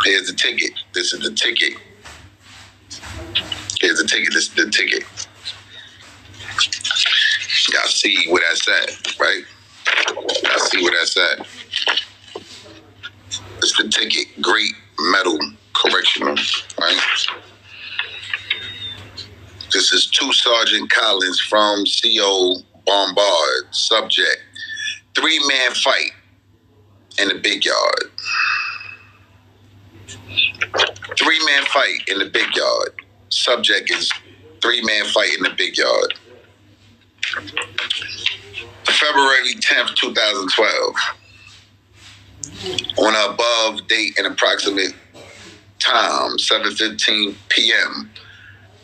Here's the ticket. This is the ticket. Here's the ticket. This is the ticket. Y'all see where that's at, right? Y'all see where that's at. It's the ticket. Great Metal Correctional, right? This is 2 Sergeant Collins from CO Bombard. Subject: 3-man fight in the big yard. 3-man fight in the big yard. Subject is 3-man fight in the big yard. February 10th, 2012. On the above date and approximate time, 7:15 p.m.,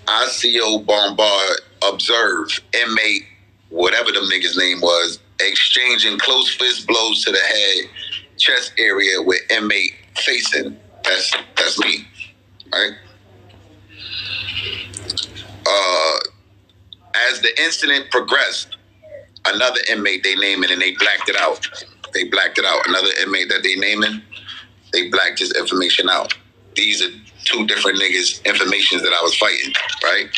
ICO Bombard observed inmate, whatever them niggas' name was, exchanging close fist blows to the head, chest area with inmate facing. That's me, right? As the incident progressed, another inmate they naming and they blacked it out. They blacked it out. Another inmate that they naming, they blacked his information out. These are 2 different niggas' informations that I was fighting, right?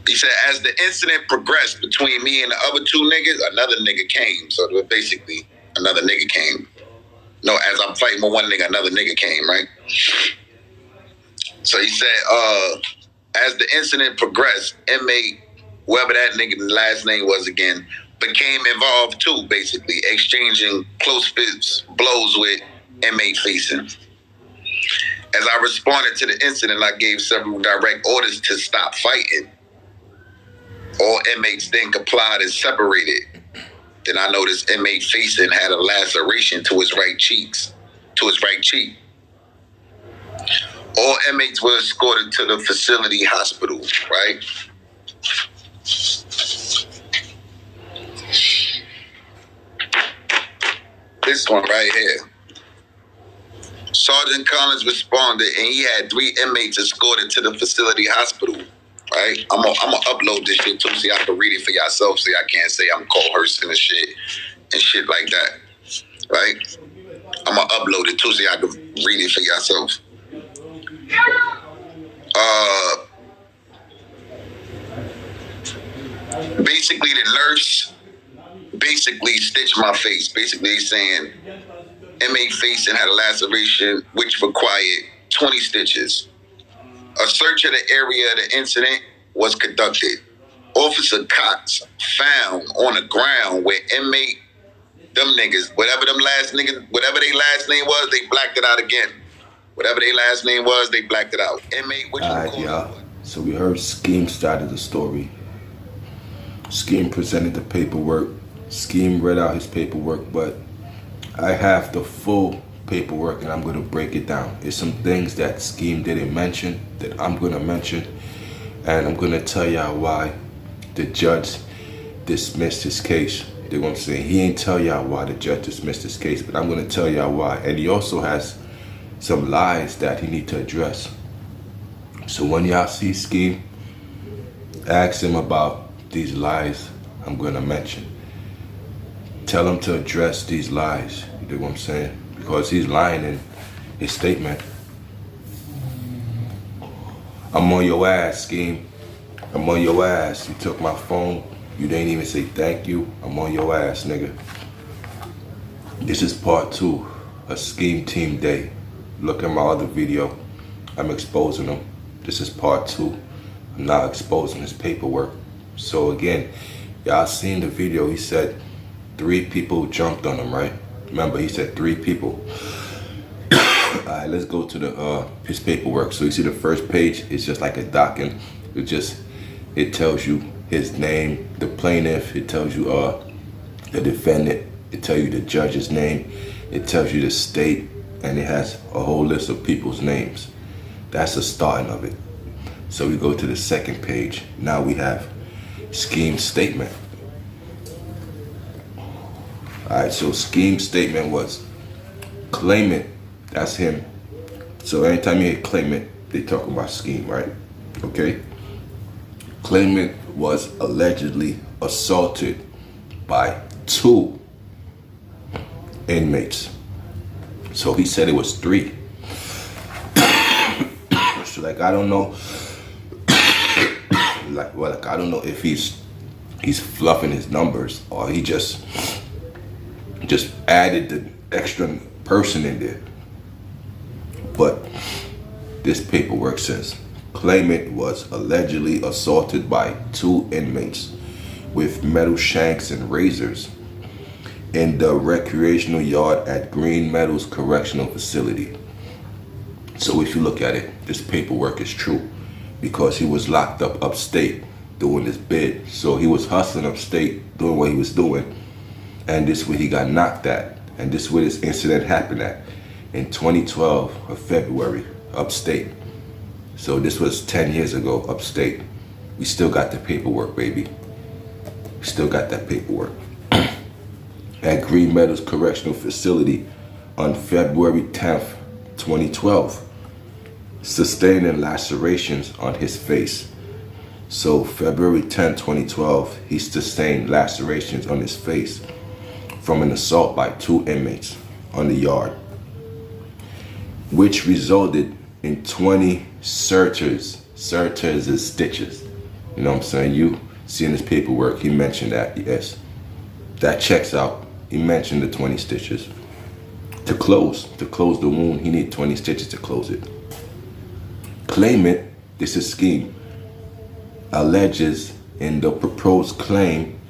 He said, as the incident progressed between me and the other 2 niggas, another nigga came. So basically, another nigga came. No, as I'm fighting with one nigga, another nigga came, right? So he said, as the incident progressed, inmate, whoever that nigga's last name was again, became involved too, basically, exchanging close fist blows with inmate facing. As I responded to the incident, I gave several direct orders to stop fighting. All inmates then complied and separated. Then I noticed inmate facing had a laceration to his right cheek. All inmates were escorted to the facility hospital, right? This one right here. Sergeant Collins responded, and he had 3 inmates escorted to the facility hospital, right? I'm gonna upload this shit too, so y'all can read it for yourself, so y'all can't say I'm coercing and shit like that, right? I'm gonna upload it too, so y'all can read it for yourself. Basically, the nurse stitched my face. Basically, he's saying inmate facing had a laceration which required 20 stitches. A search of the area of the incident was conducted. Officer Cox found on the ground where inmate, them niggas, whatever their last name was, they blacked it out again. Whatever their last name was, they blacked it out. Inmate, which all right, y'all. So we heard Skeam started the story. Skeam presented the paperwork. Skeam read out his paperwork, but I have the full paperwork and I'm going to break it down. There's some things that Skeam didn't mention that I'm going to mention, and I'm going to tell y'all why the judge dismissed his case. You know what I'm saying? He ain't tell y'all why the judge dismissed his case, but I'm going to tell y'all why. And he also has some lies that he need to address. So when y'all see Skeam, ask him about these lies I'm going to mention. Tell him to address these lies. You know what I'm saying? Because he's lying in his statement. I'm on your ass, Skeam. I'm on your ass. You took my phone. You didn't even say thank you. I'm on your ass, nigga. This is part 2 of Skeam Team Day. Look at my other video. I'm exposing him. This is part 2. I'm not exposing his paperwork. So again, y'all seen the video. He said 3 people jumped on him, right? Remember, he said 3 people. Alright, let's go to his paperwork. So you see the first page is just like a docket. It tells you his name, the plaintiff, it tells you the defendant, it tells you the judge's name, it tells you the state, and it has a whole list of people's names. That's the starting of it. So we go to the second page. Now we have Skeam's statement. Alright, so Skeam's statement was claimant, that's him. So anytime you hear claimant, they talk about Skeam, right? Okay? Claimant was allegedly assaulted by 2 inmates. So he said it was 3. So like, I don't know. Like I don't know if he's fluffing his numbers, or he just added the extra person in there. But this paperwork says claimant was allegedly assaulted by 2 inmates with metal shanks and razors in the recreational yard at Green Meadows Correctional Facility. So if you look at it, this paperwork is true, because he was locked up upstate doing this bid. So he was hustling upstate doing what he was doing, and this is where he got knocked at, and this is where this incident happened at in 2012 of February, upstate. So this was 10 years ago, upstate. We still got the paperwork, baby. We still got that paperwork. At Green Meadows Correctional Facility on February 10th, 2012, sustaining lacerations on his face. So February 10, 2012, he sustained lacerations on his face from an assault by 2 inmates on the yard, which resulted in 20 sutures. Sutures is stitches. You know what I'm saying? You see in his paperwork, he mentioned that, yes. That checks out. He mentioned the 20 stitches. To close the wound, he needed 20 stitches to close it. Claimant, this is Skeam, alleges in the proposed claim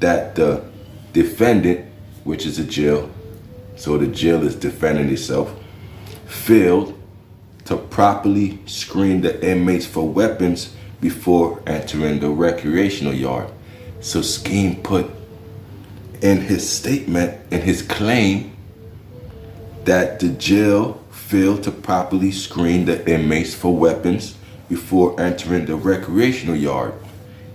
that the defendant, which is a jail, so the jail is defending itself, failed to properly screen the inmates for weapons before entering the recreational yard. So Skeam put in his statement, in his claim, that the jail failed to properly screen the inmates for weapons before entering the recreational yard,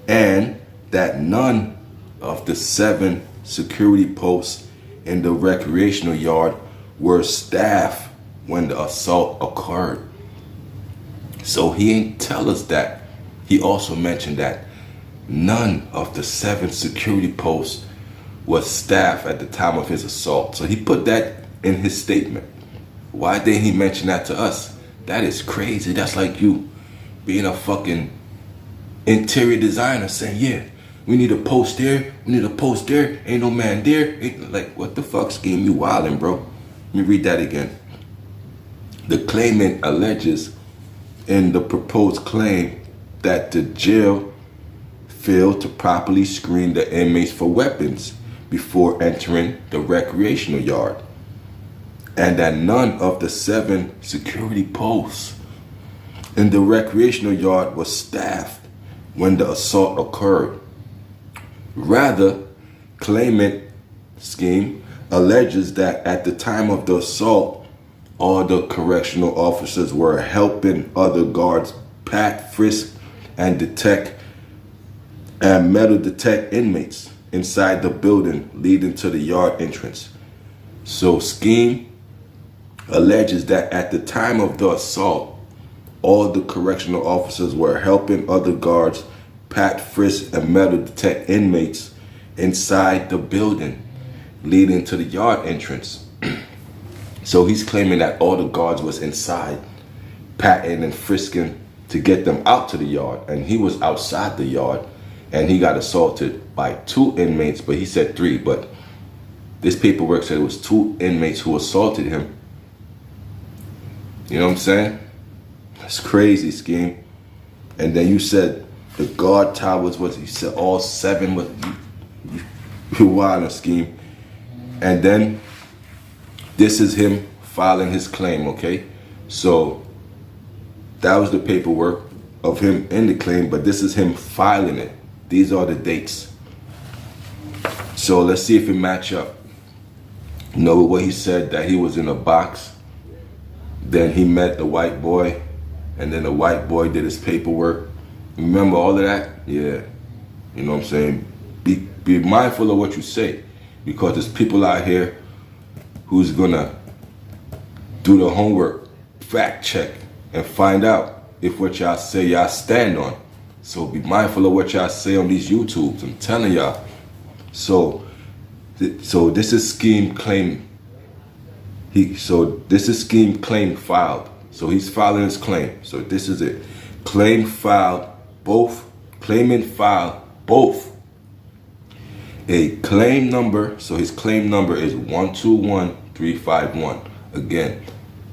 and that none of the 7 security posts in the recreational yard were staffed when the assault occurred. So he ain't tell us that. He also mentioned that none of the 7 security posts was staffed at the time of his assault. So he put that in his statement. Why didn't he mention that to us? That is crazy. That's like you being a fucking interior designer saying, yeah, we need a post there, we need a post there, ain't no man there. Ain't, like, what the fuck, Skeam? You wildin', bro. Let me read that again. The claimant alleges in the proposed claim that the jail failed to properly screen the inmates for weapons before entering the recreational yard, and that none of the 7 security posts in the recreational yard was staffed when the assault occurred. Rather, claimant Skeam alleges that at the time of the assault, all the correctional officers were helping other guards pat, frisk, and metal detect inmates inside the building leading to the yard entrance. So Skeam alleges that at the time of the assault, all the correctional officers were helping other guards pat, frisk, and metal detect inmates inside the building leading to the yard entrance. So he's claiming that all the guards was inside patting and frisking to get them out to the yard, and he was outside the yard, and he got assaulted by 2 inmates, but he said 3, but this paperwork said it was 2 inmates who assaulted him. You know what I'm saying? That's crazy, Skeam. And then you said the guard towers was, you said all 7 was, you wild, Skeam. And then this is him filing his claim, okay? So that was the paperwork of him in the claim, but this is him filing it. These are the dates. So let's see if it match up. You know what he said, that he was in a box, then he met the white boy, and then the white boy did his paperwork. Remember all of that? Yeah. You know what I'm saying? Be mindful of what you say, because there's people out here who's gonna do the homework, fact check, and find out if what y'all say y'all stand on. So be mindful of what y'all say on these YouTubes. I'm telling y'all. So this is Skeam claim. So this is Skeam claim filed. So he's filing his claim. So this is it. Claim filed both. Claimant filed both. A claim number. So his claim number is 121351. Again,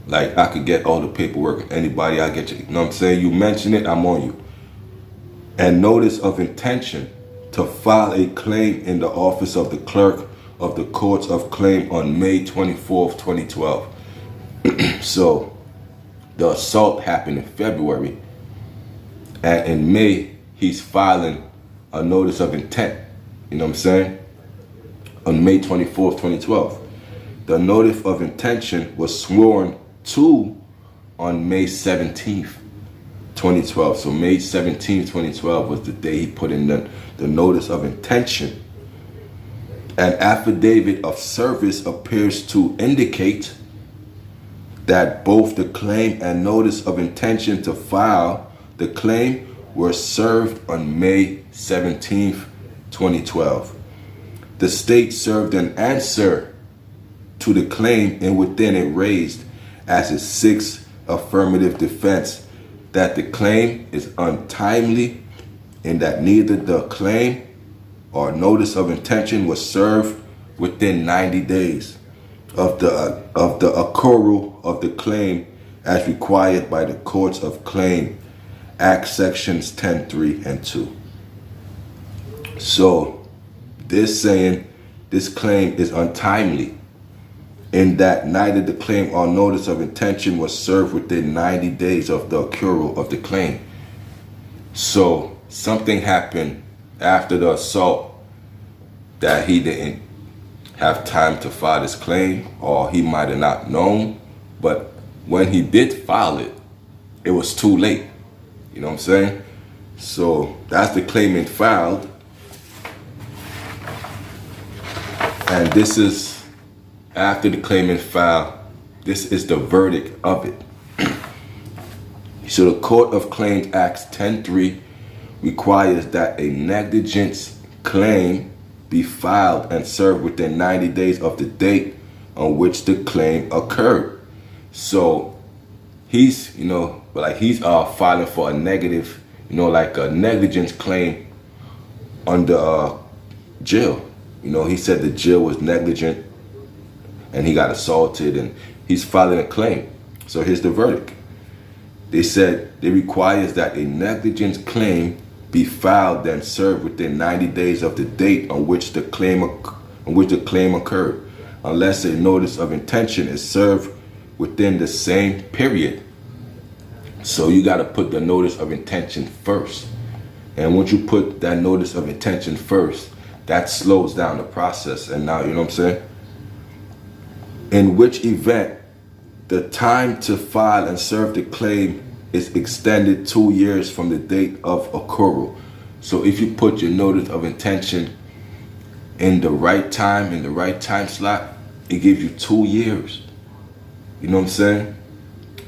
like I could get all the paperwork. Anybody, I get you. You know what I'm saying? You mention it, I'm on you. And notice of intention to file a claim in the office of the clerk of the courts of claim on May 24th, 2012. So the assault happened in February, and in May he's filing a notice of intent, you know what I'm saying, on May 24th, 2012. The notice of intention was sworn to on May 17th, 2012. So May 17th, 2012 was the day he put in the notice of intention. An affidavit of service appears to indicate that both the claim and notice of intention to file the claim were served on May 17th, 2012. The state served an answer to the claim, and within it raised as its sixth affirmative defense that the claim is untimely and that neither the claim or notice of intention was served within 90 days of the accrual of the claim as required by the Courts of Claim Act sections 10(3) and 2. So this saying this claim is untimely in that neither the claim or notice of intention was served within 90 days of the accrual of the claim. So something happened after the assault that he didn't have time to file his claim, or he might have not known, but when he did file it, it was too late. You know what I'm saying? So that's the claimant filed, and this is after the claimant filed. This is the verdict of it. So the Court of Claims Act 10(3) requires that a negligence claim be filed and served within 90 days of the date on which the claim occurred. So he's, he's filing for a negative, like a negligence claim under jail. He said the jail was negligent and he got assaulted, and he's filing a claim. So here's the verdict. They said it requires that a negligence claim be filed and served within 90 days of the date on which the claim occurred, unless a notice of intention is served within the same period. So you got to put the notice of intention first. And once you put that notice of intention first, that slows down the process. And now, you know what I'm saying? In which event, the time to file and serve the claim is extended 2 years from the date of accrual. So if you put your notice of intention in the right time slot, it gives you 2 years. You know what I'm saying?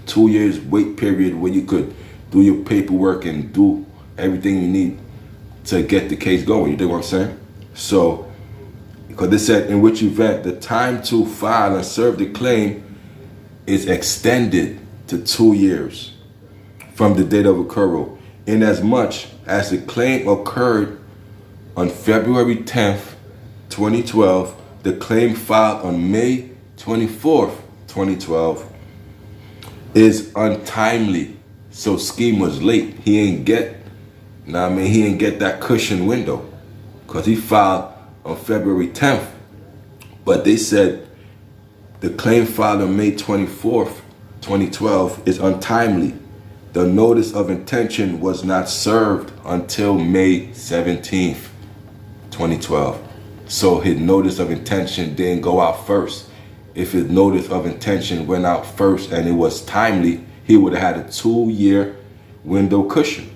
2 years wait period where you could do your paperwork and do everything you need to get the case going. You dig what I'm saying? So, because they said in which event the time to file and serve the claim is extended to 2 years from the date of accrual, inasmuch as the claim occurred on February 10th, 2012, the claim filed on May 24th, 2012 is untimely. So Skeam was late. He ain't get that cushion window, because he filed on February 10th. But they said the claim filed on May 24th, 2012 is untimely. The notice of intention was not served until May 17th, 2012. So his notice of intention didn't go out first. If his notice of intention went out first and it was timely, he would have had a 2-year window cushion.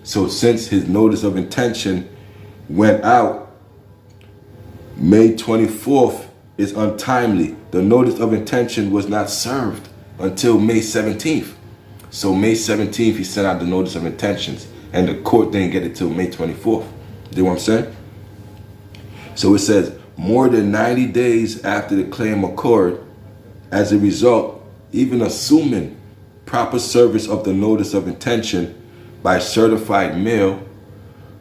So since his notice of intention went out May 24th is untimely, the notice of intention was not served until May 17th. So May 17th, he sent out the notice of intentions, and the court didn't get it till May 24th. You know what I'm saying? So it says more than 90 days after the claim occurred, As a result, even assuming proper service of the notice of intention by certified mail,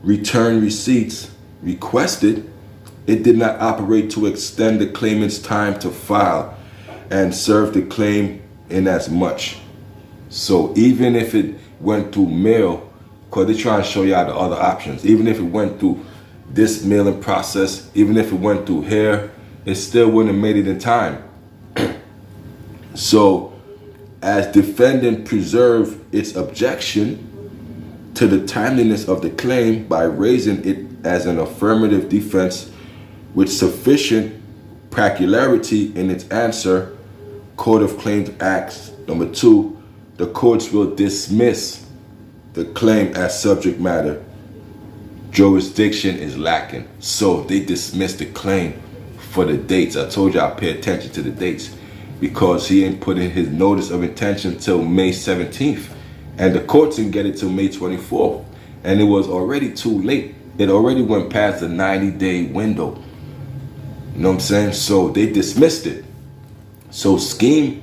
return receipts requested, it did not operate to extend the claimant's time to file and serve the claim in as much. So even if it went through mail, because they're trying to show you all the other options, even if it went through this mailing process, even if it went through here, it still wouldn't have made it in time. So as defendant preserved its objection to the timeliness of the claim by raising it as an affirmative defense with sufficient peculiarity in its answer, Court of Claims Act number 2, the courts will dismiss the claim as subject matter. Jurisdiction is lacking. So they dismissed the claim for the dates. I told you I'll pay attention to the dates because he ain't put in his notice of intention till May 17th. And the courts didn't get it till May 24th. And it was already too late. It already went past the 90-day window. You know what I'm saying? So they dismissed it. So Skeam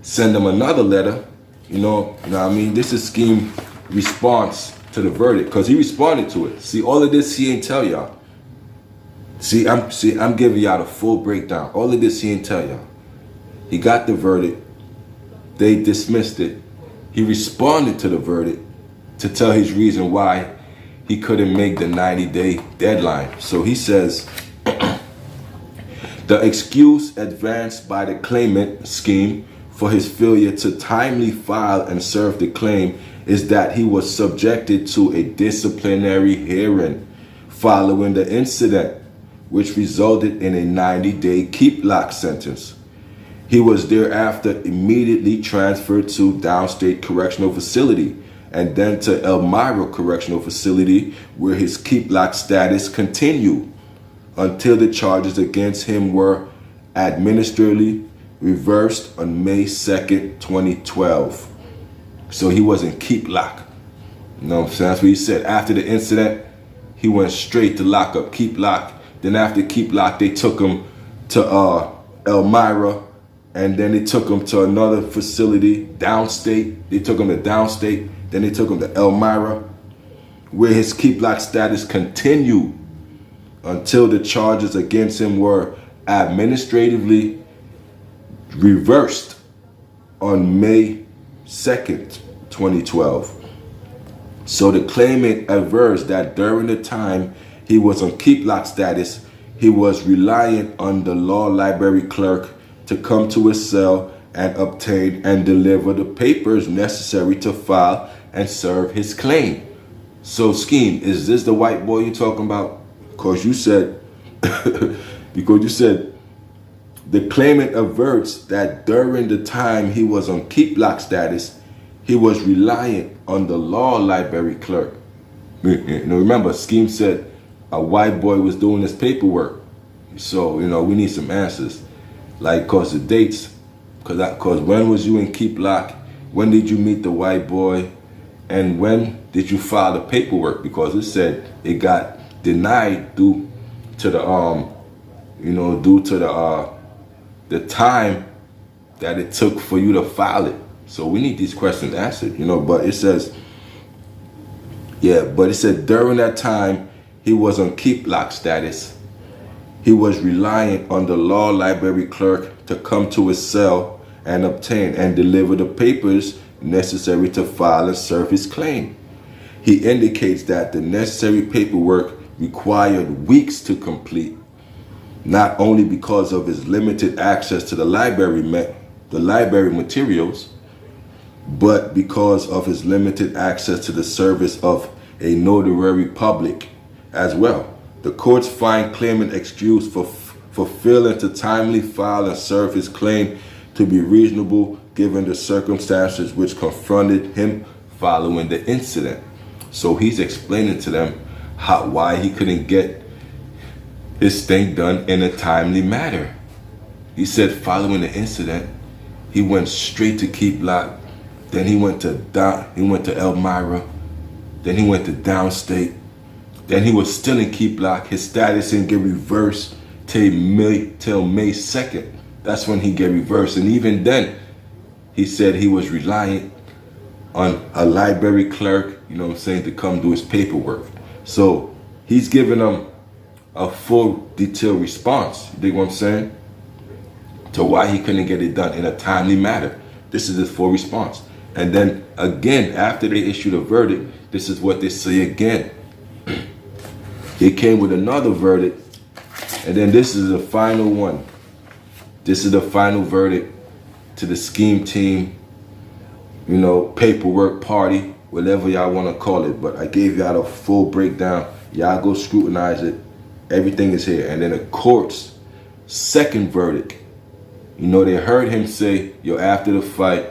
send them another letter. You know what I mean? This is Skeam response to the verdict because he responded to it. See, all of this he ain't tell y'all. See, I'm giving y'all the full breakdown. All of this he ain't tell y'all. He got the verdict. They dismissed it. He responded to the verdict to tell his reason why he couldn't make the 90-day deadline. So he says, the excuse advanced by the claimant, Skeam, for his failure to timely file and serve the claim is that he was subjected to a disciplinary hearing following the incident, which resulted in a 90-day keep lock sentence. He was thereafter immediately transferred to Downstate Correctional Facility and then to Elmira Correctional Facility, where his keep lock status continued until the charges against him were administratively reversed on May 2nd, 2012. So he was in keep lock. You know what I'm saying? That's what he said. After the incident, he went straight to lockup, keep lock. Then after keep lock, they took him to Elmira, and then they took him to another facility, downstate. They took him to downstate. Then they took him to Elmira, where his keep lock status continued until the charges against him were administratively reversed on May 2nd, 2012. So the claimant averts that during the time he was on keep lock status, he was reliant on the law library clerk to come to his cell and obtain and deliver the papers necessary to file and serve his claim. So Skeam, is this the white boy you're talking about? Because you said, the claimant averts that during the time he was on keep lock status, he was reliant on the law library clerk. You know, remember, Skeam said a white boy was doing his paperwork. So, you know, we need some answers. Like, cause the dates, cause when was you in keep lock? When did you meet the white boy? And when did you file the paperwork? Because it said it got denied due to the the time that it took for you to file it. So we need these questions answered, you know. But it says, but it said during that time he was on keep lock status. He was reliant on the law library clerk to come to his cell and obtain and deliver the papers necessary to file and serve his claim. He indicates that the necessary paperwork required weeks to complete, not only because of his limited access to the library materials, but because of his limited access to the service of a notary public as well. The courts find claimant excuse for failing to timely file and serve his claim to be reasonable given the circumstances which confronted him following the incident. So he's explaining to them why he couldn't get his thing done in a timely manner. He said following the incident, he went straight to keep lock. Then he went to Elmira. Then he went to downstate. Then he was still in keep lock. His status didn't get reversed till May 2nd. that's when he get reversed. And even then, he said he was reliant on a library clerk, you know what I'm saying, to come do his paperwork. So he's giving them a full detailed response, you dig what I'm saying, to why he couldn't get it done in a timely manner. This is his full response. And then again, after they issued a verdict, this is what they say again. They came with another verdict, and then this is the final one. This is the final verdict to the Skeam team, you know, paperwork party, whatever y'all want to call it. But I gave y'all a full breakdown. Y'all go scrutinize it. Everything is here. And then the court's second verdict, you know, they heard him say, yo, after the fight,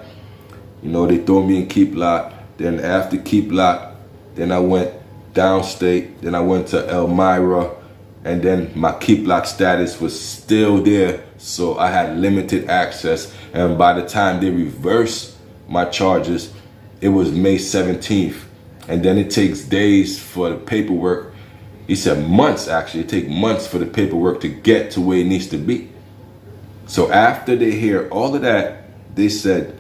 you know, they threw me in keep lot. Then after keep lot, then I went downstate. Then I went to Elmira. And then my keep lot status was still there. So I had limited access. And by the time they reversed my charges, it was May 17th. And then it takes days for the paperwork. He said months, actually. It takes months for the paperwork to get to where it needs to be. So after they hear all of that, they said,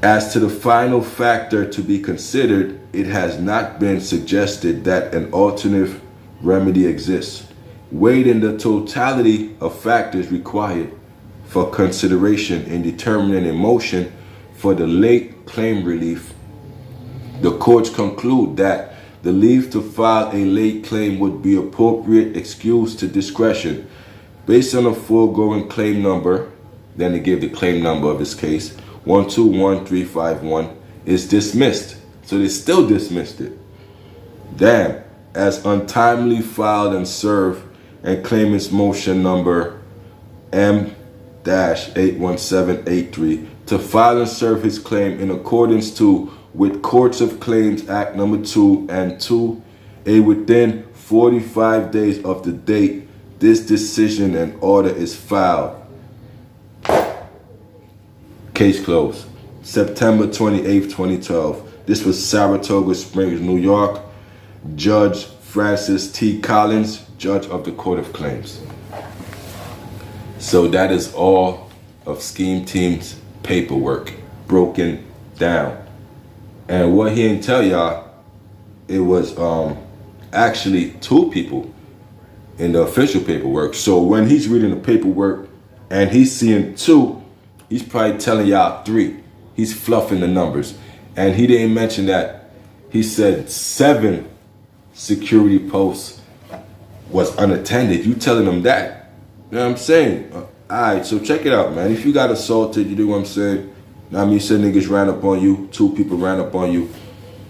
as to the final factor to be considered, it has not been suggested that an alternative remedy exists. Weighing the totality of factors required for consideration in determining a motion for the late claim relief, the courts conclude that the leave to file a late claim would be appropriate excuse to discretion based on a foregoing claim number. Then they gave the claim number of this case, 121351, is dismissed. So they still dismissed it. Damn, as untimely filed and served, and claimant's motion number M-81783 to file and serve his claim in accordance to with Courts of Claims Act number 2 and 2A within 45 days of the date this decision and order is filed. Case closed. September 28th, 2012. This was Saratoga Springs, New York. Judge Francis T. Collins, Judge of the Court of Claims. So that is all of Skeam Team's paperwork broken down. And what he didn't tell y'all, it was actually 2 people in the official paperwork. So when he's reading the paperwork and he's seeing 2, he's probably telling y'all 3. He's fluffing the numbers. And he didn't mention that he said 7 security posts was unattended. You telling them that? You know what I'm saying? Alright, so check it out, man. If you got assaulted, you do what I'm saying. I mean, some niggas ran up on you, 2 people ran up on you.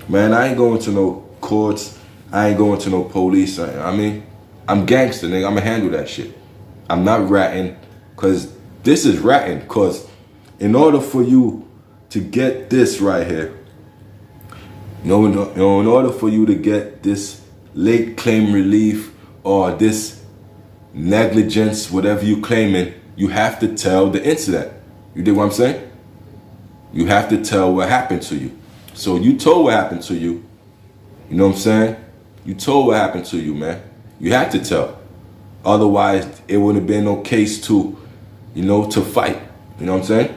Man, I ain't going to no courts. I ain't going to no police. I mean, I'm gangster, nigga. I'ma handle that shit. I'm not ratting, cause this is ratting. Cause in order for you to get this right here, in order for you to get this late claim relief or this negligence, whatever you claiming, you have to tell the incident. You dig what I'm saying? You have to tell what happened to you. So you told what happened to you. You know what I'm saying? You told what happened to you, man. You had to tell. Otherwise, it wouldn't have been no case to, you know, to fight. You know what I'm saying?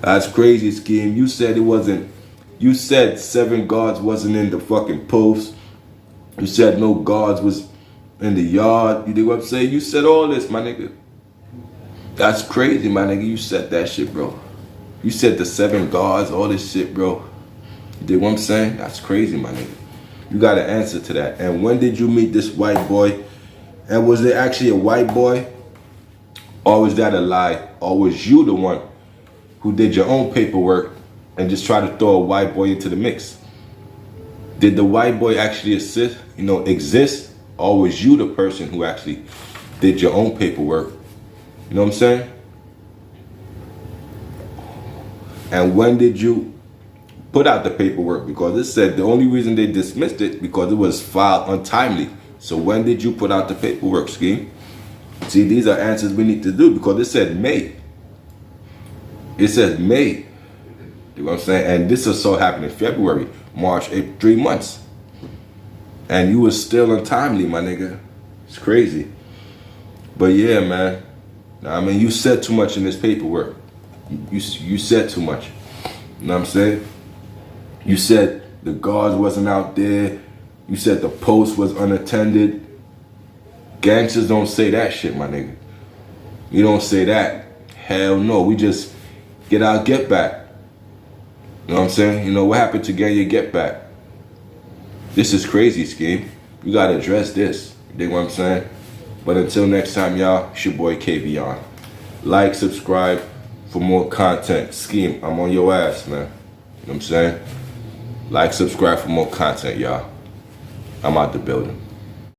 That's crazy, Skeam. You said it wasn't. You said 7 guards wasn't in the fucking post. You said no guards was in the yard. You did what I'm saying? You said all this, my nigga. That's crazy, my nigga. You said that shit, bro. You said the 7 guards, all this shit, bro. You did what I'm saying? That's crazy, my nigga. You got an answer to that. And when did you meet this white boy? And was it actually a white boy? Or was that a lie? Or was you the one who did your own paperwork and just try to throw a white boy into the mix? Did the white boy actually exist? Or was you the person who actually did your own paperwork? You know what I'm saying? And when did you put out the paperwork? Because it said the only reason they dismissed it because it was filed untimely. So when did you put out the paperwork, Skeam? See, these are answers we need to do because it said May. It says May. You know what I'm saying? And this assault happened in February, March, April, 3 months. And you was still untimely, my nigga. It's crazy. But yeah, man. I mean, you said too much in this paperwork. You said too much. You know what I'm saying? You said the guards wasn't out there. You said the post was unattended. Gangsters don't say that shit, my nigga. You don't say that. Hell no. We just get our get back. You know what I'm saying? You know, what happened to get your get back? This is crazy, Skeam. You gotta address this. You dig what I'm saying? But until next time, y'all, it's your boy KVon. Like, subscribe for more content. Skeam, I'm on your ass, man. You know what I'm saying? Like, subscribe for more content, y'all. I'm out the building.